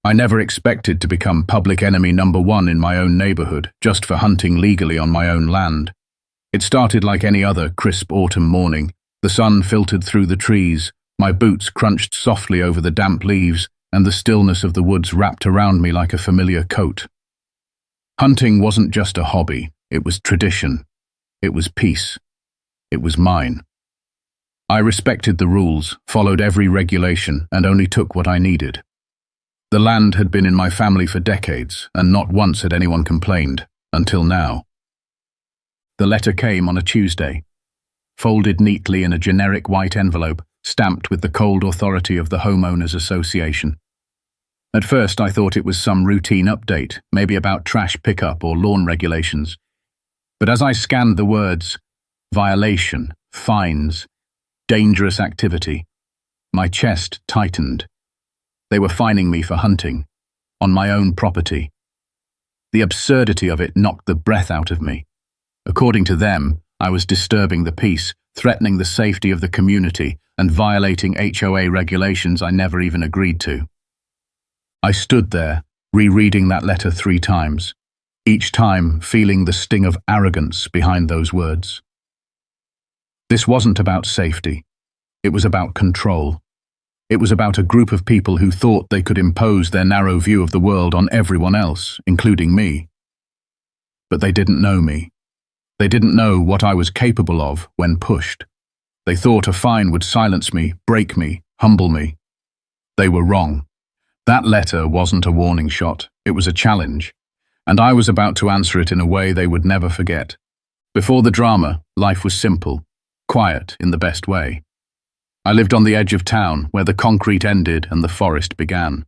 I never expected to become public enemy number one in my own neighborhood just for hunting legally on my own land. It started like any other crisp autumn morning. The sun filtered through the trees, my boots crunched softly over the damp leaves, and the stillness of the woods wrapped around me like a familiar coat. Hunting wasn't just a hobby, it was tradition. It was peace. It was mine. I respected the rules, followed every regulation, and only took what I needed. The land had been in my family for decades, and not once had anyone complained, until now. The letter came on a Tuesday, folded neatly in a generic white envelope, stamped with the cold authority of the Homeowners Association. At first I thought it was some routine update, maybe about trash pickup or lawn regulations. But as I scanned the words, violation, fines, dangerous activity, my chest tightened. They were fining me for hunting, on my own property. The absurdity of it knocked the breath out of me. According to them, I was disturbing the peace, threatening the safety of the community, and violating HOA regulations I never even agreed to. I stood there, rereading that letter 3 times, each time feeling the sting of arrogance behind those words. This wasn't about safety. It was about control. It was about a group of people who thought they could impose their narrow view of the world on everyone else, including me. But they didn't know me. They didn't know what I was capable of when pushed. They thought a fine would silence me, break me, humble me. They were wrong. That letter wasn't a warning shot, it was a challenge, and I was about to answer it in a way they would never forget. Before the drama, life was simple, quiet in the best way. I lived on the edge of town, where the concrete ended and the forest began.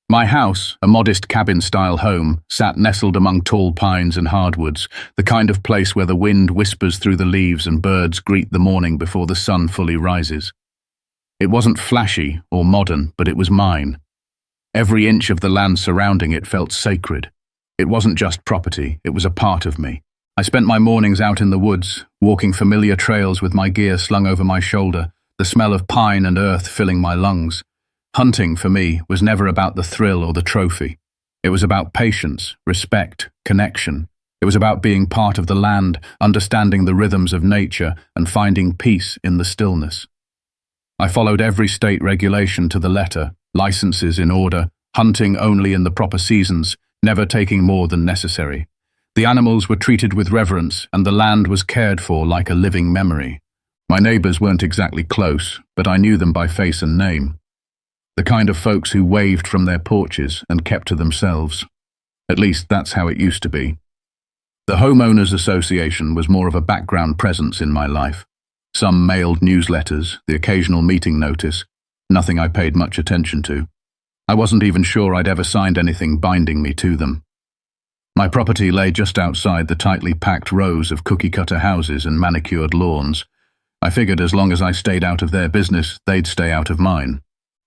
My house, a modest cabin-style home, sat nestled among tall pines and hardwoods, the kind of place where the wind whispers through the leaves and birds greet the morning before the sun fully rises. It wasn't flashy or modern, but it was mine. Every inch of the land surrounding it felt sacred. It wasn't just property, it was a part of me. I spent my mornings out in the woods, walking familiar trails with my gear slung over my shoulder, the smell of pine and earth filling my lungs. Hunting, for me, was never about the thrill or the trophy. It was about patience, respect, connection. It was about being part of the land, understanding the rhythms of nature, and finding peace in the stillness. I followed every state regulation to the letter, licenses in order, hunting only in the proper seasons, never taking more than necessary. The animals were treated with reverence, and the land was cared for like a living memory. My neighbors weren't exactly close, but I knew them by face and name. The kind of folks who waved from their porches and kept to themselves. At least that's how it used to be. The Homeowners Association was more of a background presence in my life. Some mailed newsletters, the occasional meeting notice, nothing I paid much attention to. I wasn't even sure I'd ever signed anything binding me to them. My property lay just outside the tightly packed rows of cookie-cutter houses and manicured lawns. I figured as long as I stayed out of their business, they'd stay out of mine.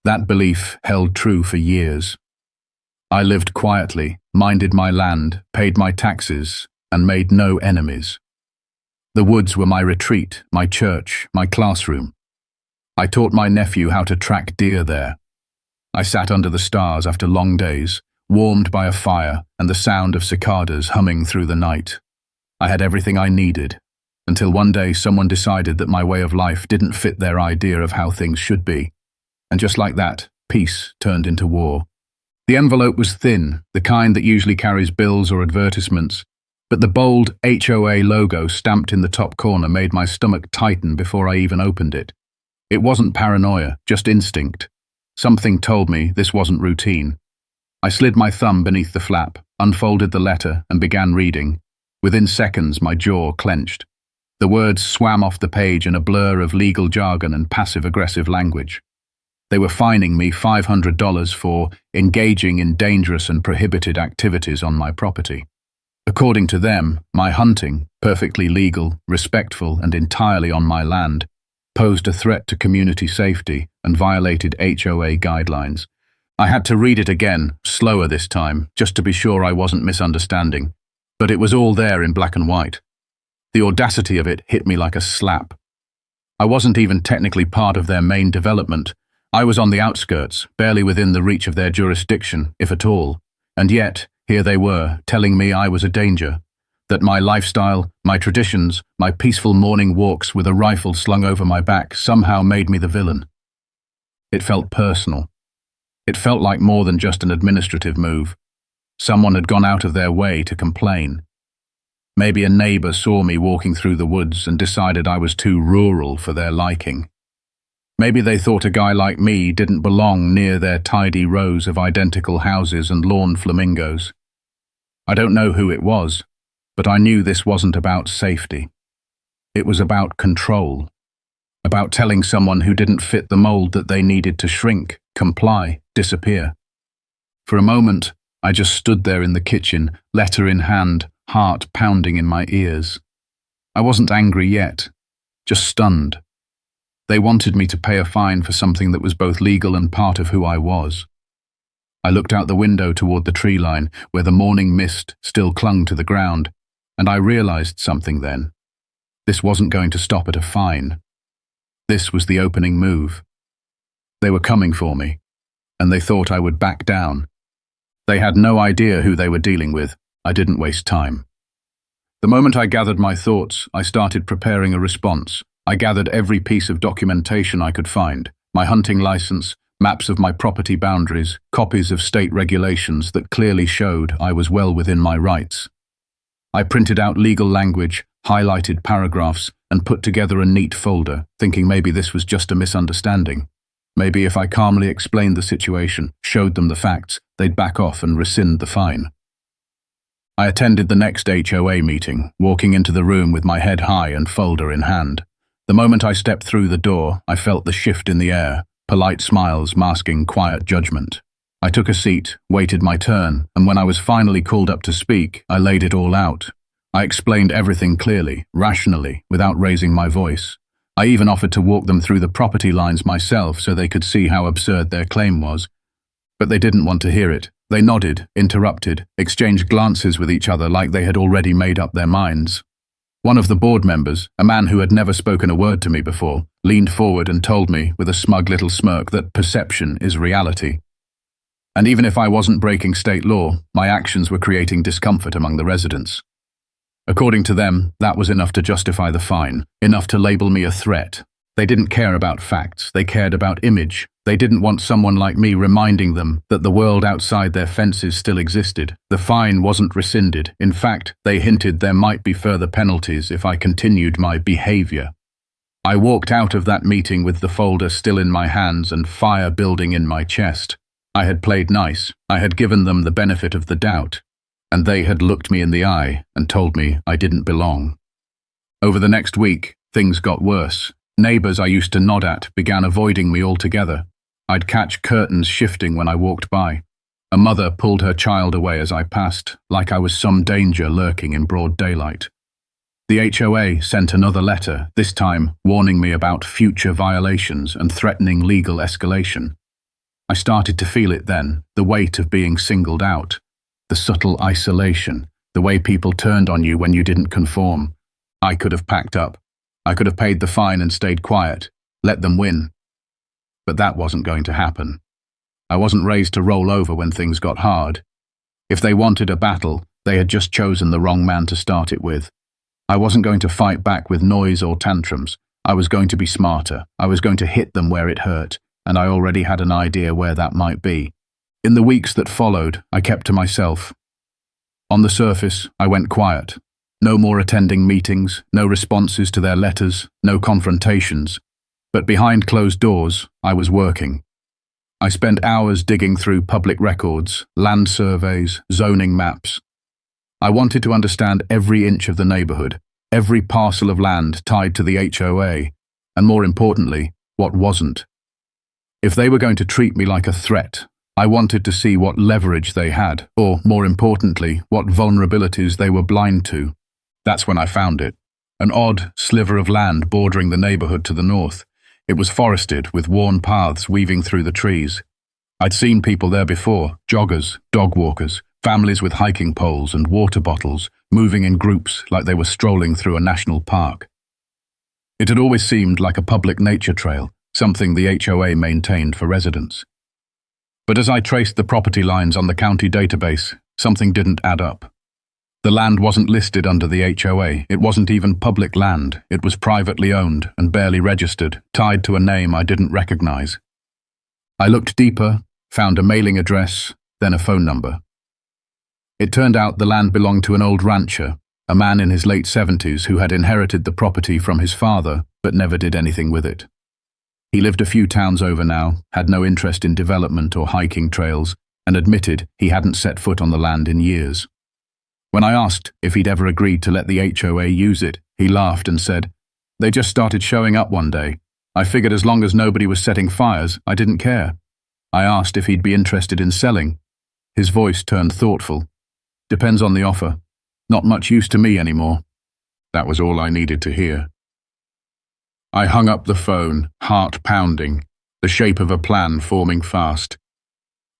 That belief held true for years. I lived quietly, minded my land, paid my taxes, and made no enemies. The woods were my retreat, my church, my classroom. I taught my nephew how to track deer there. I sat under the stars after long days, warmed by a fire and the sound of cicadas humming through the night. I had everything I needed, until one day someone decided that my way of life didn't fit their idea of how things should be. And just like that, peace turned into war. The envelope was thin, the kind that usually carries bills or advertisements, but the bold HOA logo stamped in the top corner made my stomach tighten before I even opened it. It wasn't paranoia, just instinct. Something told me this wasn't routine. I slid my thumb beneath the flap, unfolded the letter, and began reading. Within seconds, my jaw clenched. The words swam off the page in a blur of legal jargon and passive-aggressive language. They were fining me $500 for engaging in dangerous and prohibited activities on my property. According to them, my hunting, perfectly legal, respectful, and entirely on my land, posed a threat to community safety and violated HOA guidelines. I had to read it again, slower this time, just to be sure I wasn't misunderstanding. But it was all there in black and white. The audacity of it hit me like a slap. I wasn't even technically part of their main development. I was on the outskirts, barely within the reach of their jurisdiction, if at all, and yet, here they were, telling me I was a danger, that my lifestyle, my traditions, my peaceful morning walks with a rifle slung over my back somehow made me the villain. It felt personal. It felt like more than just an administrative move. Someone had gone out of their way to complain. Maybe a neighbor saw me walking through the woods and decided I was too rural for their liking. Maybe they thought a guy like me didn't belong near their tidy rows of identical houses and lawn flamingos. I don't know who it was, but I knew this wasn't about safety. It was about control, about telling someone who didn't fit the mold that they needed to shrink, comply, disappear. For a moment, I just stood there in the kitchen, letter in hand, heart pounding in my ears. I wasn't angry yet, just stunned. They wanted me to pay a fine for something that was both legal and part of who I was. I looked out the window toward the tree line, where the morning mist still clung to the ground, and I realized something then. This wasn't going to stop at a fine. This was the opening move. They were coming for me, and they thought I would back down. They had no idea who they were dealing with. I didn't waste time. The moment I gathered my thoughts, I started preparing a response. I gathered every piece of documentation I could find, my hunting license, maps of my property boundaries, copies of state regulations that clearly showed I was well within my rights. I printed out legal language, highlighted paragraphs, and put together a neat folder, thinking maybe this was just a misunderstanding. Maybe if I calmly explained the situation, showed them the facts, they'd back off and rescind the fine. I attended the next HOA meeting, walking into the room with my head high and folder in hand. The moment I stepped through the door, I felt the shift in the air, polite smiles masking quiet judgment. I took a seat, waited my turn, and when I was finally called up to speak, I laid it all out. I explained everything clearly, rationally, without raising my voice. I even offered to walk them through the property lines myself so they could see how absurd their claim was. But they didn't want to hear it. They nodded, interrupted, exchanged glances with each other like they had already made up their minds. One of the board members, a man who had never spoken a word to me before, leaned forward and told me with a smug little smirk that perception is reality. And even if I wasn't breaking state law, my actions were creating discomfort among the residents. According to them, that was enough to justify the fine, enough to label me a threat. They didn't care about facts, they cared about image. They didn't want someone like me reminding them that the world outside their fences still existed. The fine wasn't rescinded. In fact, they hinted there might be further penalties if I continued my behavior. I walked out of that meeting with the folder still in my hands and fire building in my chest. I had played nice. I had given them the benefit of the doubt. And they had looked me in the eye and told me I didn't belong. Over the next week, things got worse. Neighbors I used to nod at began avoiding me altogether. I'd catch curtains shifting when I walked by. A mother pulled her child away as I passed, like I was some danger lurking in broad daylight. The HOA sent another letter, this time warning me about future violations and threatening legal escalation. I started to feel it then, the weight of being singled out, the subtle isolation, the way people turned on you when you didn't conform. I could have packed up. I could have paid the fine and stayed quiet, let them win. But that wasn't going to happen. I wasn't raised to roll over when things got hard. If they wanted a battle, they had just chosen the wrong man to start it with. I wasn't going to fight back with noise or tantrums. I was going to be smarter. I was going to hit them where it hurt, and I already had an idea where that might be. In the weeks that followed, I kept to myself. On the surface, I went quiet. No more attending meetings, no responses to their letters, no confrontations. But behind closed doors, I was working. I spent hours digging through public records, land surveys, zoning maps. I wanted to understand every inch of the neighborhood, every parcel of land tied to the HOA, and more importantly, what wasn't. If they were going to treat me like a threat, I wanted to see what leverage they had, or, more importantly, what vulnerabilities they were blind to. That's when I found it. An odd sliver of land bordering the neighborhood to the north. It was forested, with worn paths weaving through the trees. I'd seen people there before, joggers, dog walkers, families with hiking poles and water bottles, moving in groups like they were strolling through a national park. It had always seemed like a public nature trail, something the HOA maintained for residents. But as I traced the property lines on the county database, something didn't add up. The land wasn't listed under the HOA. It wasn't even public land. It was privately owned and barely registered, tied to a name I didn't recognize. I looked deeper, found a mailing address, then a phone number. It turned out the land belonged to an old rancher, a man in his late 70s who had inherited the property from his father but never did anything with it. He lived a few towns over now, had no interest in development or hiking trails, and admitted he hadn't set foot on the land in years. When I asked if he'd ever agreed to let the HOA use it, he laughed and said, "They just started showing up one day. I figured as long as nobody was setting fires, I didn't care." I asked if he'd be interested in selling. His voice turned thoughtful. "Depends on the offer. Not much use to me anymore." That was all I needed to hear. I hung up the phone, heart pounding, the shape of a plan forming fast.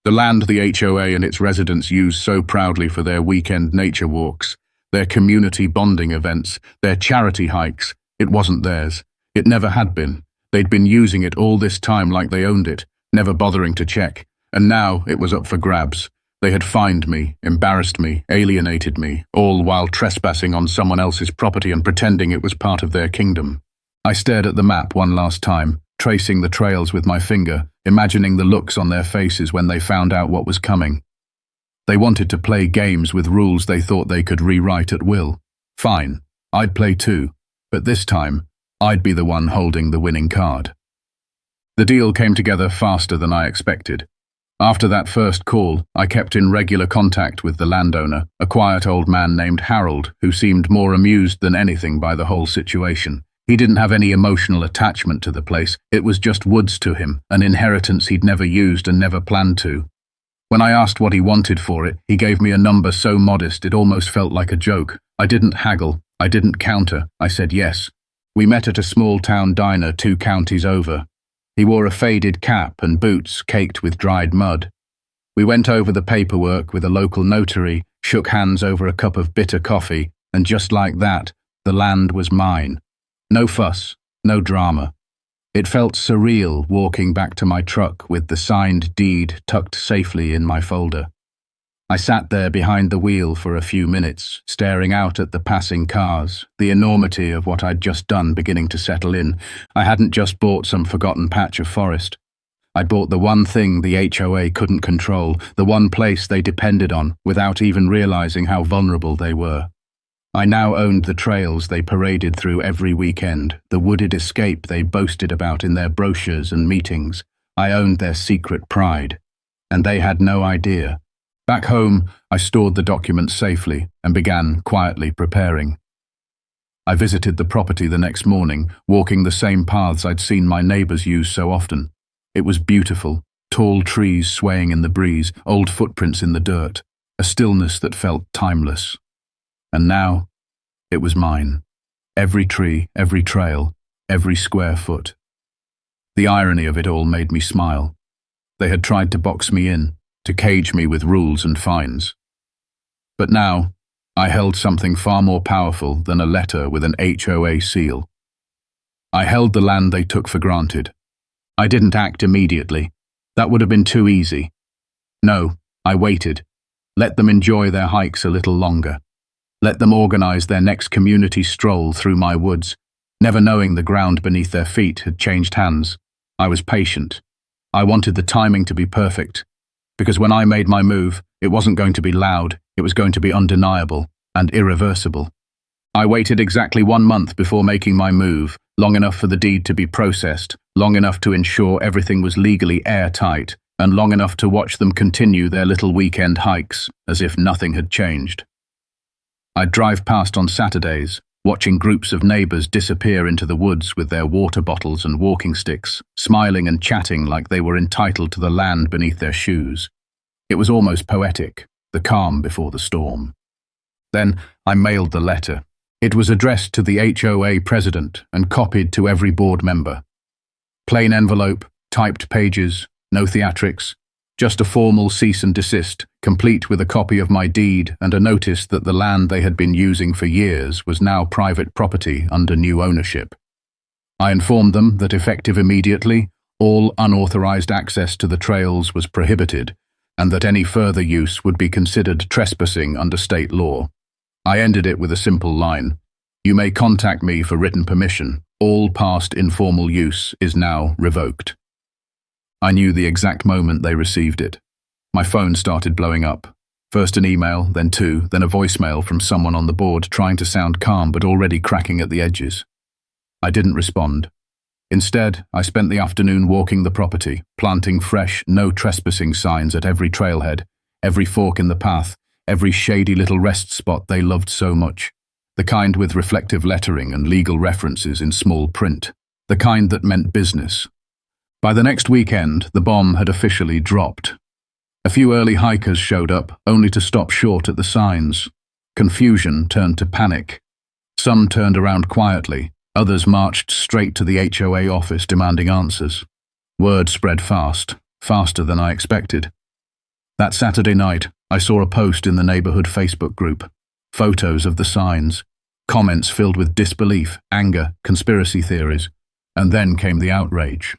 The land the HOA and its residents use so proudly for their weekend nature walks, their community bonding events, their charity hikes, it wasn't theirs. It never had been. They'd been using it all this time like they owned it, never bothering to check, and now it was up for grabs. They had fined me, embarrassed me, alienated me, all while trespassing on someone else's property and pretending it was part of their kingdom. I stared at the map one last time, tracing the trails with my finger, imagining the looks on their faces when they found out what was coming. They wanted to play games with rules they thought they could rewrite at will. Fine, I'd play too, but this time, I'd be the one holding the winning card. The deal came together faster than I expected. After that first call, I kept in regular contact with the landowner, a quiet old man named Harold, who seemed more amused than anything by the whole situation. He didn't have any emotional attachment to the place. It was just woods to him, an inheritance he'd never used and never planned to. When I asked what he wanted for it, he gave me a number so modest it almost felt like a joke. I didn't haggle. I didn't counter. I said yes. We met at a small town diner 2 counties over. He wore a faded cap and boots caked with dried mud. We went over the paperwork with a local notary, shook hands over a cup of bitter coffee, and just like that, the land was mine. No fuss, no drama. It felt surreal walking back to my truck with the signed deed tucked safely in my folder. I sat there behind the wheel for a few minutes, staring out at the passing cars, the enormity of what I'd just done beginning to settle in. I hadn't just bought some forgotten patch of forest. I'd bought the one thing the HOA couldn't control, the one place they depended on, without even realizing how vulnerable they were. I now owned the trails they paraded through every weekend, the wooded escape they boasted about in their brochures and meetings. I owned their secret pride. And they had no idea. Back home, I stored the documents safely and began quietly preparing. I visited the property the next morning, walking the same paths I'd seen my neighbors use so often. It was beautiful, tall trees swaying in the breeze, old footprints in the dirt, a stillness that felt timeless. And now, it was mine. Every tree, every trail, every square foot. The irony of it all made me smile. They had tried to box me in, to cage me with rules and fines. But now, I held something far more powerful than a letter with an HOA seal. I held the land they took for granted. I didn't act immediately. That would have been too easy. No, I waited. Let them enjoy their hikes a little longer. Let them organize their next community stroll through my woods, never knowing the ground beneath their feet had changed hands. I was patient. I wanted the timing to be perfect, because when I made my move, it wasn't going to be loud, it was going to be undeniable and irreversible. I waited exactly 1 month before making my move, long enough for the deed to be processed, long enough to ensure everything was legally airtight, and long enough to watch them continue their little weekend hikes, as if nothing had changed. I'd drive past on Saturdays, watching groups of neighbors disappear into the woods with their water bottles and walking sticks, smiling and chatting like they were entitled to the land beneath their shoes. It was almost poetic, the calm before the storm. Then I mailed the letter. It was addressed to the HOA president and copied to every board member. Plain envelope, typed pages, no theatrics, just a formal cease and desist, complete with a copy of my deed and a notice that the land they had been using for years was now private property under new ownership. I informed them that effective immediately, all unauthorized access to the trails was prohibited, and that any further use would be considered trespassing under state law. I ended it with a simple line: "You may contact me for written permission. All past informal use is now revoked." I knew the exact moment they received it. My phone started blowing up. First an email, then two, then a voicemail from someone on the board trying to sound calm but already cracking at the edges. I didn't respond. Instead, I spent the afternoon walking the property, planting fresh, no trespassing signs at every trailhead, every fork in the path, every shady little rest spot they loved so much. The kind with reflective lettering and legal references in small print. The kind that meant business. By the next weekend, the bomb had officially dropped. A few early hikers showed up, only to stop short at the signs. Confusion turned to panic. Some turned around quietly. Others marched straight to the HOA office demanding answers. Word spread fast, faster than I expected. That Saturday night, I saw a post in the neighborhood Facebook group. Photos of the signs, comments filled with disbelief, anger, conspiracy theories, and then came the outrage.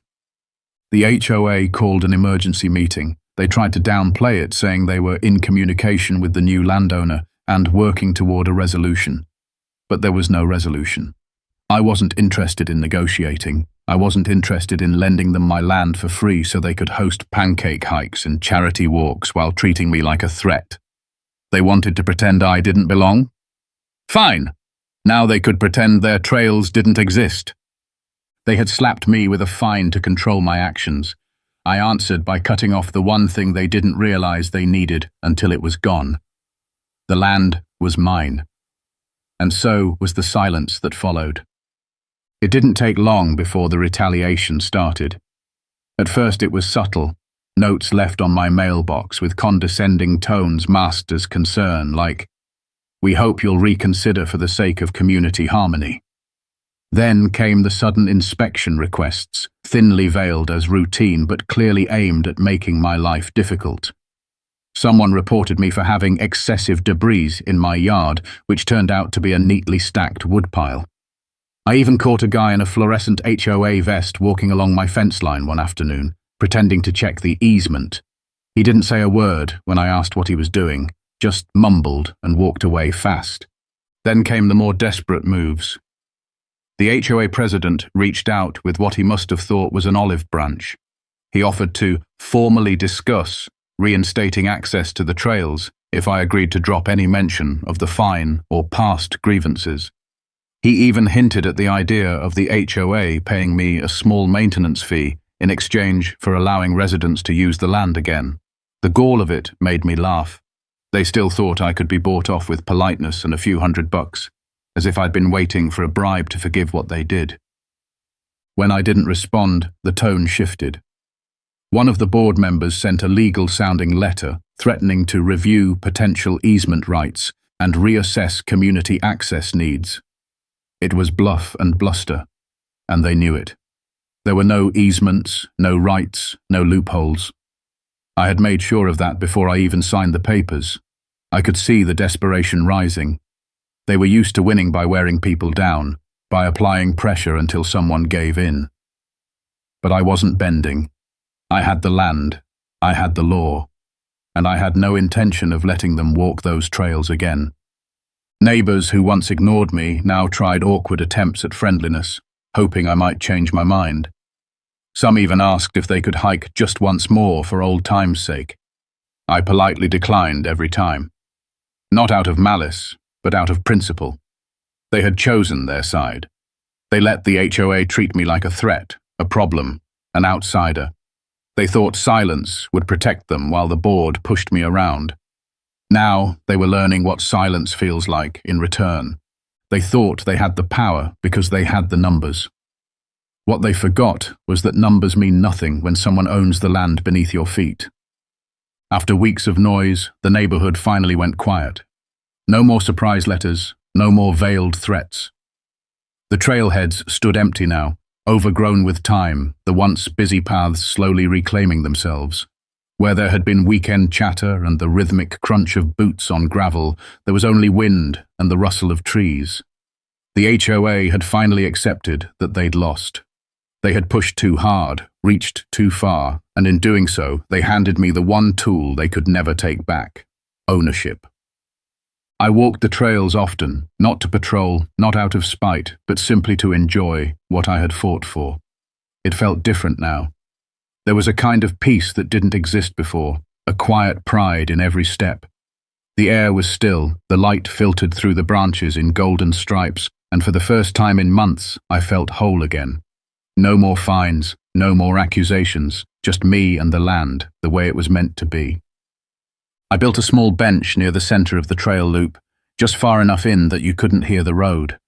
The HOA called an emergency meeting. They tried to downplay it, saying they were in communication with the new landowner and working toward a resolution. But there was no resolution. I wasn't interested in negotiating. I wasn't interested in lending them my land for free so they could host pancake hikes and charity walks while treating me like a threat. They wanted to pretend I didn't belong? Fine. Now they could pretend their trails didn't exist. They had slapped me with a fine to control my actions. I answered by cutting off the one thing they didn't realize they needed until it was gone. The land was mine. And so was the silence that followed. It didn't take long before the retaliation started. At first it was subtle, notes left on my mailbox with condescending tones masked as concern, like, "We hope you'll reconsider for the sake of community harmony." Then came the sudden inspection requests, thinly veiled as routine but clearly aimed at making my life difficult. Someone reported me for having excessive debris in my yard, which turned out to be a neatly stacked woodpile. I even caught a guy in a fluorescent HOA vest walking along my fence line one afternoon, pretending to check the easement. He didn't say a word when I asked what he was doing, just mumbled and walked away fast. Then came the more desperate moves. The HOA president reached out with what he must have thought was an olive branch. He offered to formally discuss reinstating access to the trails if I agreed to drop any mention of the fine or past grievances. He even hinted at the idea of the HOA paying me a small maintenance fee in exchange for allowing residents to use the land again. The gall of it made me laugh. They still thought I could be bought off with politeness and a few $100, as if I'd been waiting for a bribe to forgive what they did. When I didn't respond, the tone shifted. One of the board members sent a legal-sounding letter threatening to review potential easement rights and reassess community access needs. It was bluff and bluster, and they knew it. There were no easements, no rights, no loopholes. I had made sure of that before I even signed the papers. I could see the desperation rising. They were used to winning by wearing people down, by applying pressure until someone gave in. But I wasn't bending. I had the land, I had the law, and I had no intention of letting them walk those trails again. Neighbors who once ignored me now tried awkward attempts at friendliness, hoping I might change my mind. Some even asked if they could hike just once more for old time's sake. I politely declined every time. Not out of malice, but out of principle. They had chosen their side. They let the HOA treat me like a threat, a problem, an outsider. They thought silence would protect them while the board pushed me around. Now they were learning what silence feels like in return. They thought they had the power because they had the numbers. What they forgot was that numbers mean nothing when someone owns the land beneath your feet. After weeks of noise, the neighborhood finally went quiet. No more surprise letters, no more veiled threats. The trailheads stood empty now, overgrown with time, the once busy paths slowly reclaiming themselves. Where there had been weekend chatter and the rhythmic crunch of boots on gravel, there was only wind and the rustle of trees. The HOA had finally accepted that they'd lost. They had pushed too hard, reached too far, and in doing so, they handed me the one tool they could never take back: ownership. I walked the trails often, not to patrol, not out of spite, but simply to enjoy what I had fought for. It felt different now. There was a kind of peace that didn't exist before, a quiet pride in every step. The air was still, the light filtered through the branches in golden stripes, and for the first time in months, I felt whole again. No more fines, no more accusations, just me and the land, the way it was meant to be. I built a small bench near the center of the trail loop, just far enough in that you couldn't hear the road.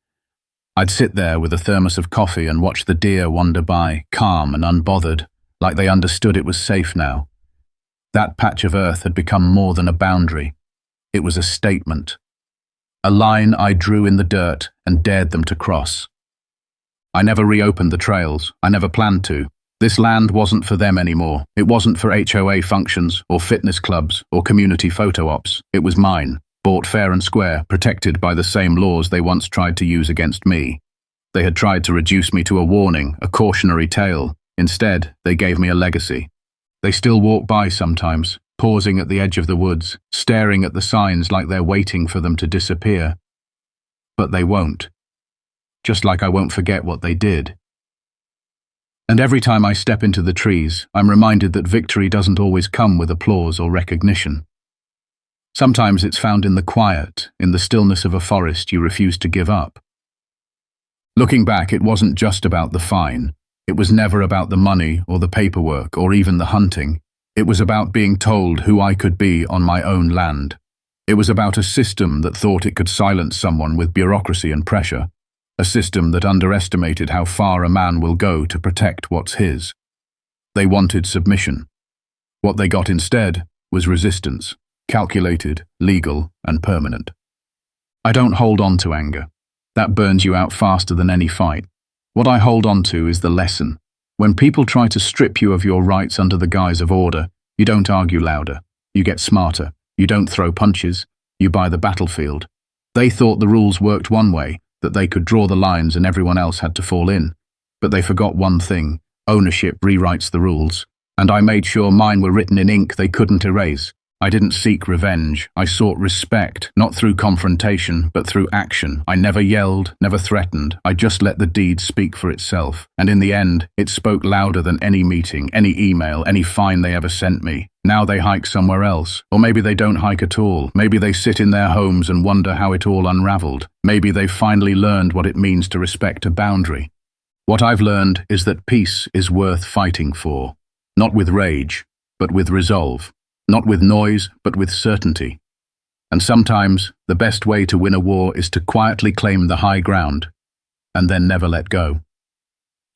I'd sit there with a thermos of coffee and watch the deer wander by, calm and unbothered, like they understood it was safe now. That patch of earth had become more than a boundary. It was a statement. A line I drew in the dirt and dared them to cross. I never reopened the trails. I never planned to. This land wasn't for them anymore. It wasn't for HOA functions, or fitness clubs, or community photo ops. It was mine, bought fair and square, protected by the same laws they once tried to use against me. They had tried to reduce me to a warning, a cautionary tale. Instead, they gave me a legacy. They still walk by sometimes, pausing at the edge of the woods, staring at the signs like they're waiting for them to disappear. But they won't. Just like I won't forget what they did. And every time I step into the trees, I'm reminded that victory doesn't always come with applause or recognition. Sometimes it's found in the quiet, in the stillness of a forest you refuse to give up. Looking back, it wasn't just about the fine. It was never about the money or the paperwork or even the hunting. It was about being told who I could be on my own land. It was about a system that thought it could silence someone with bureaucracy and pressure. A system that underestimated how far a man will go to protect what's his. They wanted submission. What they got instead was resistance, calculated, legal, and permanent. I don't hold on to anger. That burns you out faster than any fight. What I hold on to is the lesson. When people try to strip you of your rights under the guise of order, you don't argue louder. You get smarter. You don't throw punches. You buy the battlefield. They thought the rules worked one way, that they could draw the lines and everyone else had to fall in. But they forgot one thing: ownership rewrites the rules. And I made sure mine were written in ink they couldn't erase. I didn't seek revenge. I sought respect, not through confrontation, but through action. I never yelled, never threatened. I just let the deed speak for itself. And in the end, it spoke louder than any meeting, any email, any fine they ever sent me. Now they hike somewhere else. Or maybe they don't hike at all. Maybe they sit in their homes and wonder how it all unraveled. Maybe they've finally learned what it means to respect a boundary. What I've learned is that peace is worth fighting for. Not with rage, but with resolve. Not with noise, but with certainty. And sometimes, the best way to win a war is to quietly claim the high ground, and then never let go.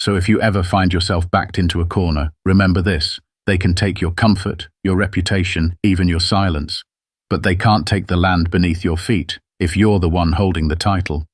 So if you ever find yourself backed into a corner, remember this: they can take your comfort, your reputation, even your silence, but they can't take the land beneath your feet if you're the one holding the title.